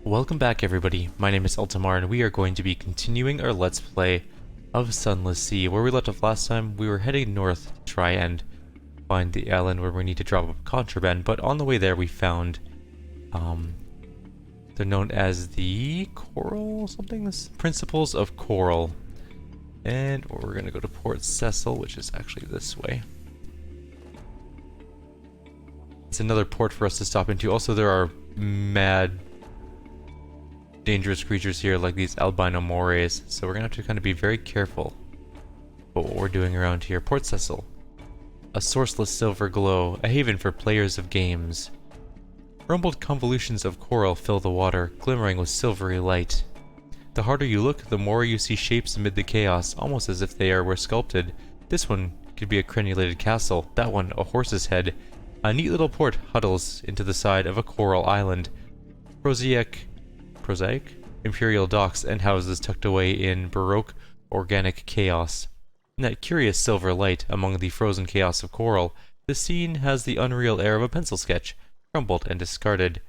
Welcome back everybody, my name is Eltimar and we are going to be continuing our Let's Play of Sunless Sea. Where we left off last time, we were heading north to try and find the island where we need to drop up contraband, but on the way there we found, they're known as the Coral something? Principles of Coral. And we're going to go to Port Cecil, which is actually this way. It's another port for us to stop into. Also, there are mad dangerous creatures here like these albino morays, so we're gonna have to kind of be very careful about what we're doing around here. Port Cecil. A sourceless silver glow, a haven for players of games. Rumbled convolutions of coral fill the water, glimmering with silvery light. The harder you look, the more you see shapes amid the chaos, almost as if were sculpted. This one could be a crenulated castle, that one a horse's head. A neat little port huddles into the side of a coral island. Prosaic imperial docks and houses tucked away in Baroque organic chaos. In that curious silver light among the frozen chaos of coral, the scene has the unreal air of a pencil sketch, crumbled and discarded.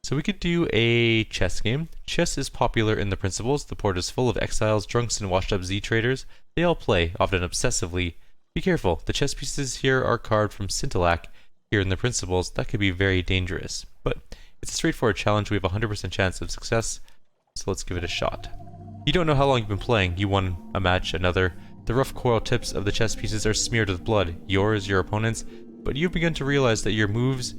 So we could do a chess game. Chess is popular in the Principles. The port is full of exiles, drunks, and washed-up Z-traders. They all play, often obsessively. Be careful, the chess pieces here are carved from scintillac. Here in the Principles, that could be very dangerous. But it's a straightforward challenge. We have a 100% chance of success, so let's give it a shot. You don't know how long you've been playing. You won a match, another. The rough coral tips of the chess pieces are smeared with blood, yours, your opponent's, but you've begun to realize that your moves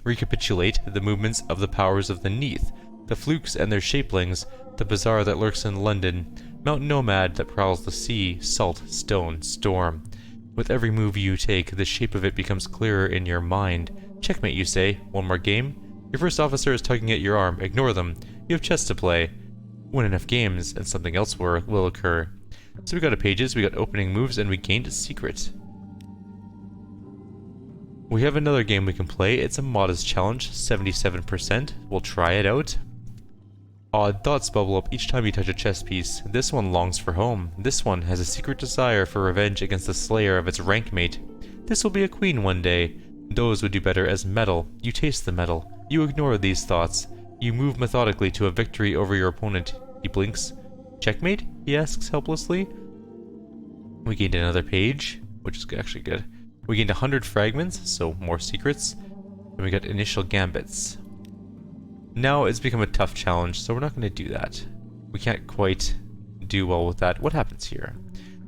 recapitulate the movements of the powers of the Neath, the flukes and their shapelings, the bazaar that lurks in London, mountain nomad that prowls the sea, salt, stone, storm. With every move you take, the shape of it becomes clearer in your mind. Checkmate, you say. One more game? Your first officer is tugging at your arm. Ignore them. You have chess to play. Win enough games, and something else will occur. So we got pages, we got opening moves, and we gained a secret. We have another game we can play. It's a modest challenge, 77%. We'll try it out. Odd thoughts bubble up each time you touch a chess piece. This one longs for home. This one has a secret desire for revenge against the slayer of its rank mate. This will be a queen one day. Those would do better as metal. You taste the metal. You ignore these thoughts. You move methodically to a victory over your opponent. He blinks. Checkmate? He asks helplessly. We gained another page, which is actually good. We gained 100 fragments, so more secrets. And we got initial gambits. Now it's become a tough challenge, so we're not going to do that. We can't quite do well with that. What happens here?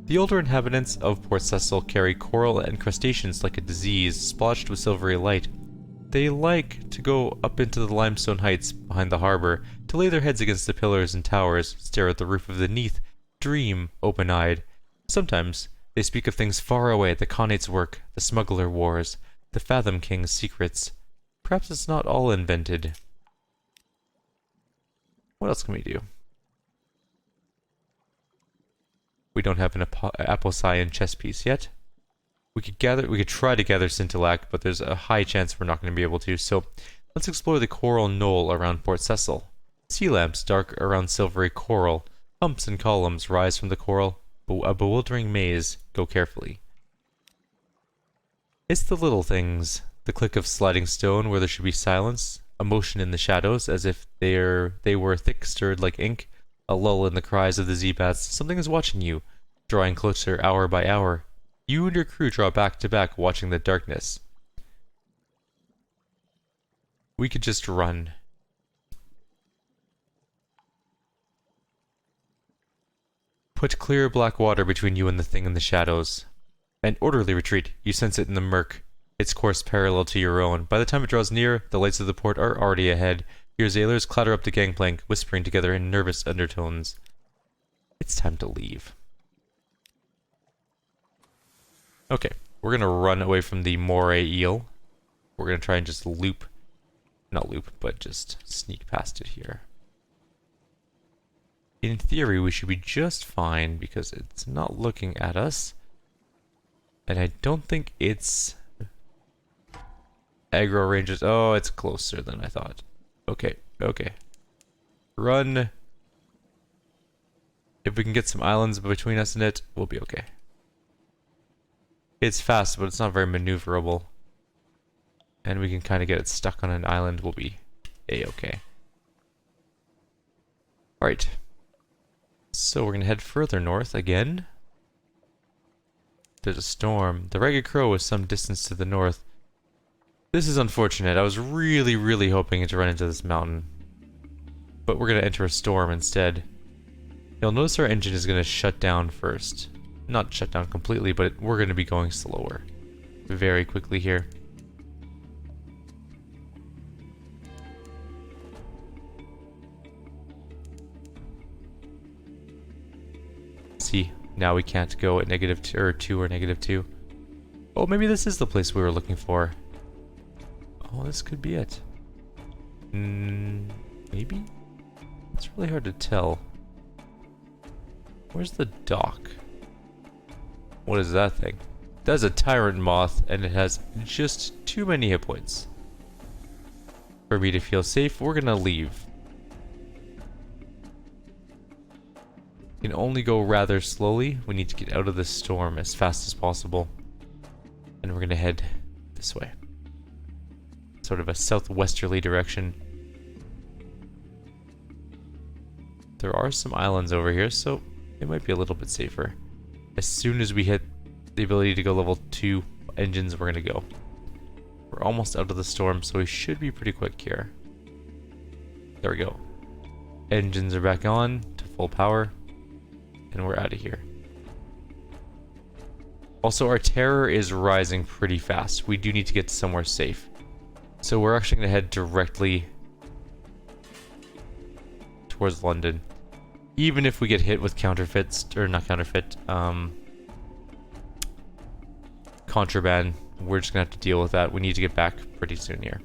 The older inhabitants of Port Cecil carry coral and crustaceans like a disease, splotched with silvery light. They like to go up into the limestone heights behind the harbor, to lay their heads against the pillars and towers, stare at the roof of the Neath, dream open-eyed. Sometimes they speak of things far away, the Khanate's work, the smuggler wars, the Fathom King's secrets. Perhaps it's not all invented. What else can we do? We don't have an Apocyon chess piece yet. We could try to gather scintillac, but there's a high chance we're not going to be able to, so let's explore the coral knoll around Port Cecil. Sea lamps dark around silvery coral. Humps and columns rise from the coral. A bewildering maze. Go carefully. It's the little things. The click of sliding stone where there should be silence. A motion in the shadows as if they were thick stirred like ink. A lull in the cries of the Z-bats. Something is watching you, drawing closer hour by hour. You and your crew draw back to back, watching the darkness. We could just run. Put clear black water between you and the thing in the shadows. An orderly retreat. You sense it in the murk. Its course parallel to your own. By the time it draws near, the lights of the port are already ahead. Your sailors clatter up the gangplank, whispering together in nervous undertones. It's time to leave. Okay, we're gonna run away from the moray eel. We're gonna try and just not loop, but just sneak past it here. In theory, we should be just fine because it's not looking at us. And I don't think it's aggro ranges. Oh, it's closer than I thought. Okay. Run. If we can get some islands between us and it, we'll be okay. It's fast, but it's not very maneuverable. And we can kind of get it stuck on an island. We'll be A-okay. Alright. So we're gonna head further north again. There's a storm. The Ragged Crow is some distance to the north. This is unfortunate. I was really hoping to run into this mountain. But we're gonna enter a storm instead. You'll notice our engine is gonna shut down first. Not shut down completely, but we're gonna be going slower. Very quickly here. See, now we can't go at -2 or -2. Oh, maybe this is the place we were looking for. Oh, this could be it. Maybe? It's really hard to tell. Where's the dock? What is that thing? That's a tyrant moth, and it has just too many hit points. For me to feel safe, we're gonna leave. We can only go rather slowly. We need to get out of this storm as fast as possible. And we're gonna head this way. Sort of a southwesterly direction. There are some islands over here, so it might be a little bit safer. As soon as we hit the ability to go level 2 engines, we're gonna go. We're almost out of the storm, so we should be pretty quick here. There we go. Engines are back on to full power, and we're out of here. Also, our terror is rising pretty fast. We do need to get somewhere safe. So we're actually gonna head directly towards London. Even if we get hit with counterfeits, or not counterfeit, contraband, we're just gonna have to deal with that. We need to get back pretty soon here.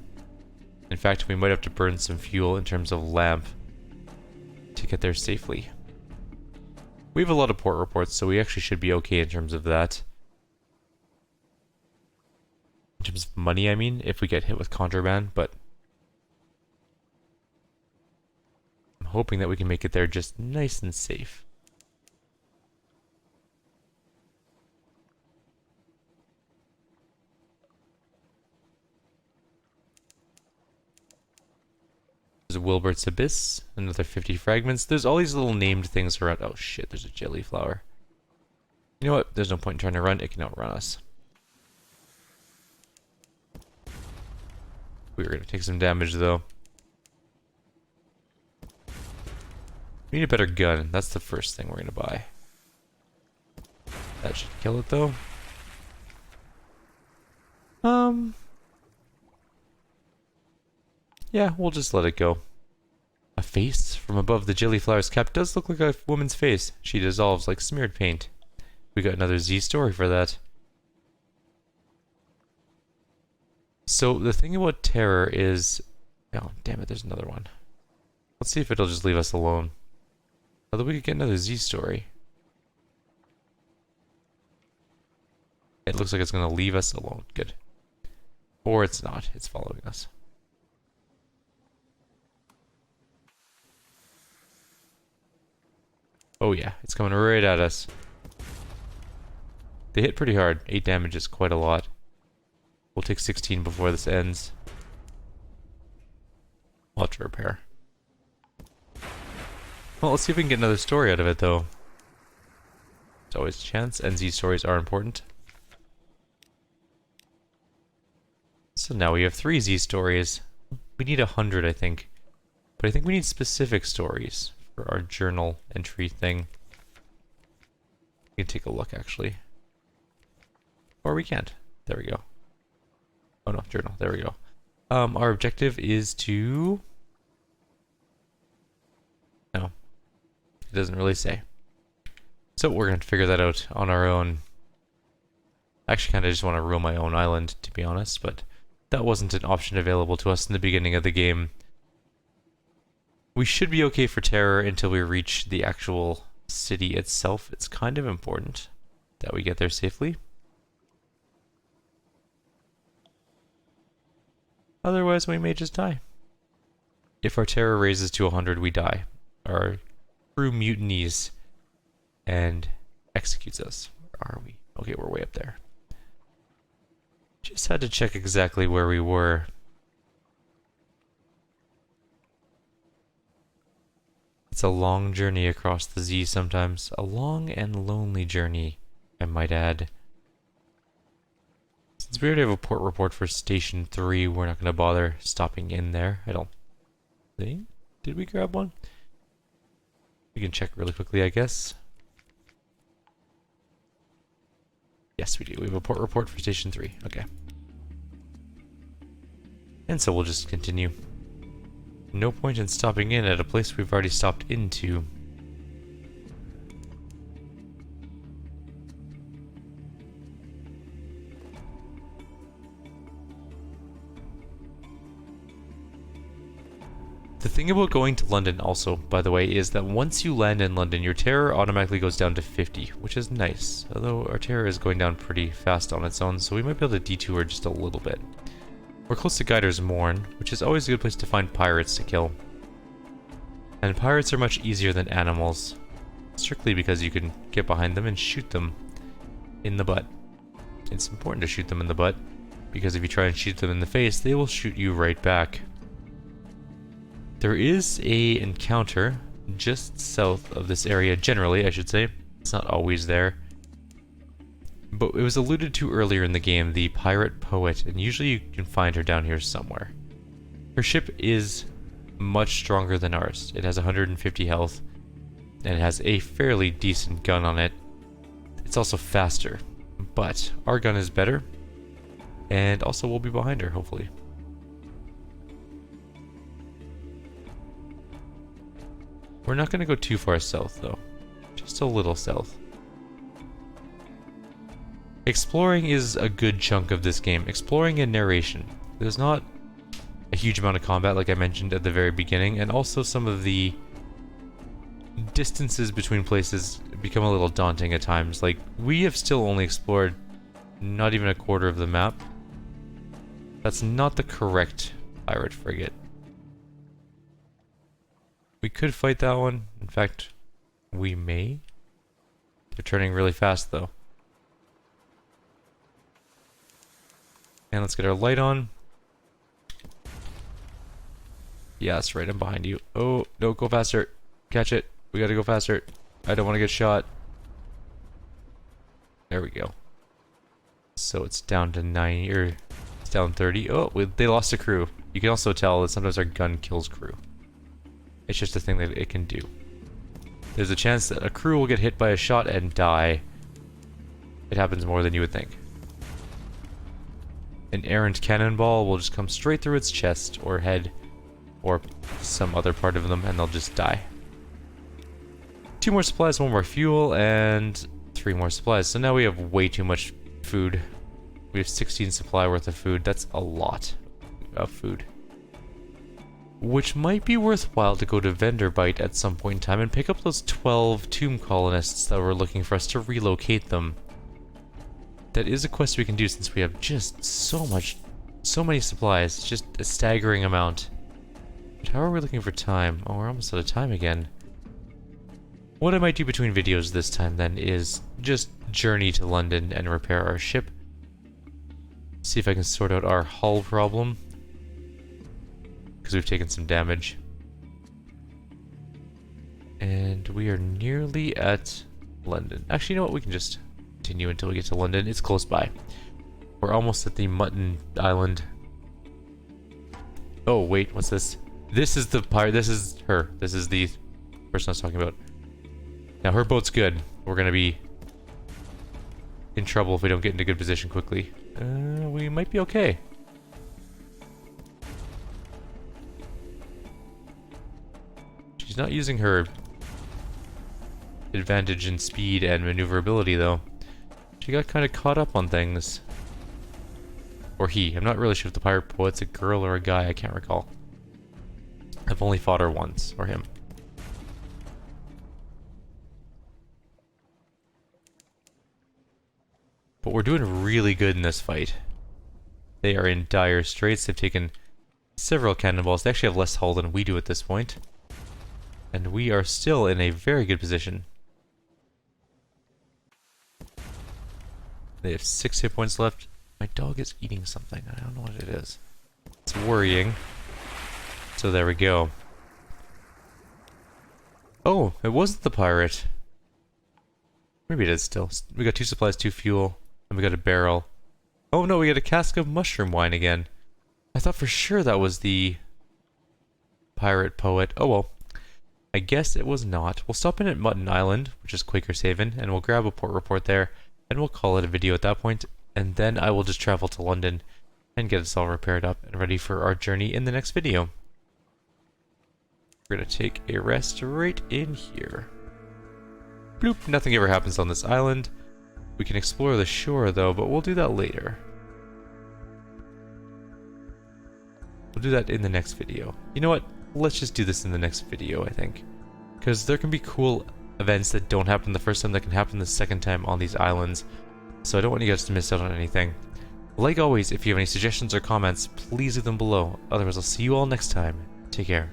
In fact, we might have to burn some fuel in terms of lamp to get there safely. We have a lot of port reports, so we actually should be okay in terms of that. In terms of money, I mean, if we get hit with contraband, but I'm hoping that we can make it there just nice and safe. There's Wilbert's Abyss, another 50 fragments. There's all these little named things around. Oh shit, there's a jelly flower. You know what? There's no point in trying to run. It can outrun us. We're going to take some damage though. We need a better gun. That's the first thing we're going to buy. That should kill it though. Yeah, we'll just let it go. A face from above the jelly flower's cap does look like a woman's face. She dissolves like smeared paint. We got another Z story for that. So the thing about terror is... Oh, damn it, there's another one. Let's see if it'll just leave us alone. Although we could get another Z story. It looks like it's going to leave us alone. Good. Or it's not. It's following us. Oh yeah, it's coming right at us. They hit pretty hard. 8 damage is quite a lot. We'll take 16 before this ends. We'll have to repair. Well, let's see if we can get another story out of it, though. There's always a chance. NZ stories are important. So now we have 3 Z stories. We need 100, I think. But I think we need specific stories for our journal entry thing. We can take a look, actually. Or we can't. There we go. Oh no, journal. There we go. Our objective is to... No. It doesn't really say. So we're going to figure that out on our own. I actually kind of just want to rule my own island, to be honest, but that wasn't an option available to us in the beginning of the game. We should be okay for terror until we reach the actual city itself. It's kind of important that we get there safely. Otherwise, we may just die. If our terror raises to 100, we die. Our crew mutinies and executes us. Where are we? Okay, we're way up there. Just had to check exactly where we were. It's a long journey across the Z sometimes. A long and lonely journey, I might add. Since we already have a port report for Station 3, we're not going to bother stopping in there. I don't think. Did we grab one? We can check really quickly, I guess. Yes, we do. We have a port report for Station 3. Okay. And so we'll just continue. No point in stopping in at a place we've already stopped into. The thing about going to London also, by the way, is that once you land in London, your terror automatically goes down to 50, which is nice. Although our terror is going down pretty fast on its own, so we might be able to detour just a little bit. We're close to Guider's Mourn, which is always a good place to find pirates to kill. And pirates are much easier than animals, strictly because you can get behind them and shoot them in the butt. It's important to shoot them in the butt, because if you try and shoot them in the face, they will shoot you right back. There is a encounter just south of this area, generally, I should say. It's not always there. But it was alluded to earlier in the game, the Pirate Poet, and usually you can find her down here somewhere. Her ship is much stronger than ours. It has 150 health, and it has a fairly decent gun on it. It's also faster, but our gun is better, and also we'll be behind her, hopefully. We're not going to go too far south, though. Just a little south. Exploring is a good chunk of this game. Exploring and narration. There's not a huge amount of combat, like I mentioned at the very beginning, and also some of the distances between places become a little daunting at times. Like, we have still only explored not even a quarter of the map. That's not the correct pirate frigate. We could fight that one. In fact, we may. They're turning really fast, though. And let's get our light on. Yeah, that's right. I'm behind you. Oh, no, go faster. Catch it. We gotta go faster. I don't want to get shot. There we go. So it's down to 90, or it's down 30. Oh, they lost a crew. You can also tell that sometimes our gun kills crew. It's just a thing that it can do. There's a chance that a crew will get hit by a shot and die. It happens more than you would think. An errant cannonball will just come straight through its chest or head or some other part of them and they'll just die. 2 more supplies, 1 more fuel, and 3 more supplies. So now we have way too much food. We have 16 supply worth of food. That's a lot of food. Which might be worthwhile to go to Venderbite at some point in time and pick up those 12 tomb colonists that were looking for us to relocate them. That is a quest we can do since we have just so many supplies. It's just a staggering amount. But how are we looking for time? Oh, we're almost out of time again. What I might do between videos this time then is just journey to London and repair our ship. See if I can sort out our hull problem. Because we've taken some damage. And we are nearly at London. Actually, you know what? We can just continue until we get to London. It's close by. We're almost at the Mutton Island. Oh, wait. What's this? This is the pirate. This is her. This is the person I was talking about. Now, her boat's good. We're going to be in trouble if we don't get into good position quickly. We might be okay. She's not using her advantage in speed and maneuverability, though. She got kind of caught up on things. Or he. I'm not really sure if the pirate poet's a girl or a guy. I can't recall. I've only fought her once. Or him. But we're doing really good in this fight. They are in dire straits. They've taken several cannonballs. They actually have less hull than we do at this point. And we are still in a very good position. They have 6 hit points left. My dog is eating something. I don't know what it is. It's worrying. So there we go. Oh, it wasn't the pirate. Maybe it is still. We got 2 supplies, 2 fuel, and we got a barrel. Oh no, we got a cask of mushroom wine again. I thought for sure that was the pirate poet. Oh well. I guess it was not. We'll stop in at Mutton Island, which is Quaker's Haven, and we'll grab a port report there, and we'll call it a video at that point, and then I will just travel to London and get us all repaired up and ready for our journey in the next video. We're gonna take a rest right in here. Bloop, nothing ever happens on this island. We can explore the shore though, but we'll do that later. We'll do that in the next video. You know what? Let's just do this in the next video, I think. Because there can be cool events that don't happen the first time that can happen the second time on these islands. So I don't want you guys to miss out on anything. Like always, if you have any suggestions or comments, please leave them below. Otherwise, I'll see you all next time. Take care.